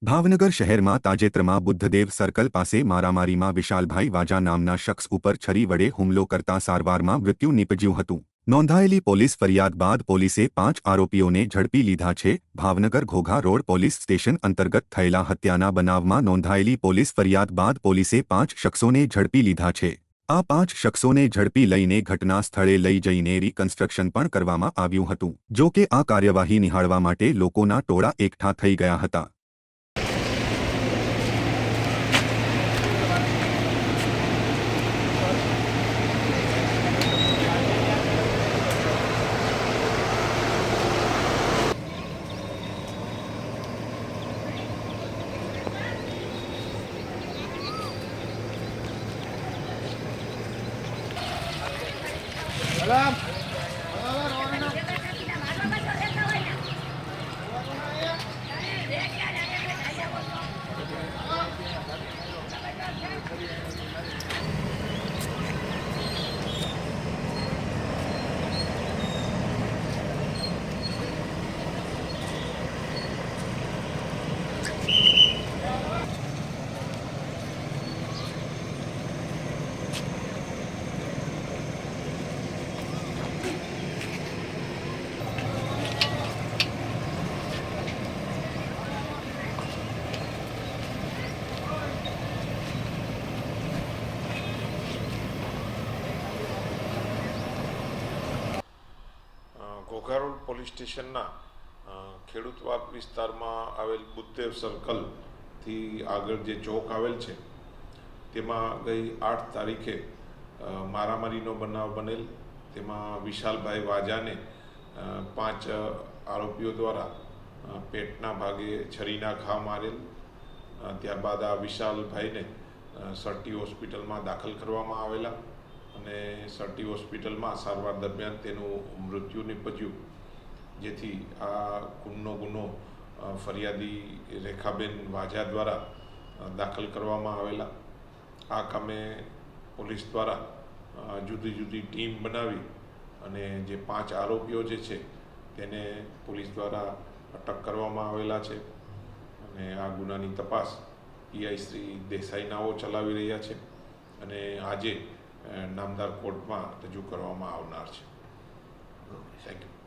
ભાવનગર શહેરમાં તાજેતરમાં બુદ્ધદેવ સર્કલ પાસે મારામારીમાં વિશાલભાઈ વાજા નામના શખ્સ ઉપર છરી વડે હુમલો કરતા સારવારમાં મૃત્યુ નીપજ્યું હતું। નોંધાયેલી પોલીસ ફરિયાદ બાદ પોલીસે 5 આરોપીઓને ઝડપી લીધા છે। Bhavnagar Ghogha road police station અંતર્ગત થયેલા હત્યાના બનાવમાં નોંધાયેલી પોલીસ ફરિયાદ બાદ પોલીસે 5 શખ્સોને ઝડપી લીધા છે। આ 5 શખ્સોને ઝડપી લઈને ઘટના સ્થળે લઈ જઈને રિકન્સ્ટ્રક્શન પણ કરવામાં આવ્યું હતું। જો કે આ કાર્યવાહી નિહાળવા માટે લોકોના ટોળા એકઠા થઈ ગયા હતા। ઘોઘા રોડ પોલીસ સ્ટેશનના ખેડૂતવાડ વિસ્તારમાં આવેલ બુદ્ધદેવ સર્કલથી આગળ જે ચોક આવેલ છે તેમાં ગઈ 8 તારીખે મારામારીનો બનાવ બનેલ। તેમાં વિશાલભાઈ વાજાને 5 આરોપીઓ દ્વારા પેટના ભાગે છરીના ઘા મારેલ। ત્યારબાદ આ વિશાલભાઈને સરટી હોસ્પિટલમાં દાખલ કરવામાં આવેલા અને સરટી હોસ્પિટલમાં સારવાર દરમિયાન તેનું મૃત્યુ નીપજ્યું, જેથી આ ખૂનનો ગુનો ફરિયાદી રેખાબેન વાજા દ્વારા દાખલ કરવામાં આવેલા। આ કામે પોલીસ દ્વારા જુદી જુદી ટીમ બનાવી અને જે 5 આરોપીઓ જે છે તેને પોલીસ દ્વારા અટક કરવામાં આવેલા છે અને આ ગુનાની તપાસ પીઆઈ શ્રી દેસાઈ નાઓ ચલાવી રહ્યા છે અને આજે નામદાર કોર્ટમાં રજૂ કરવામાં આવનાર છે। Thank you.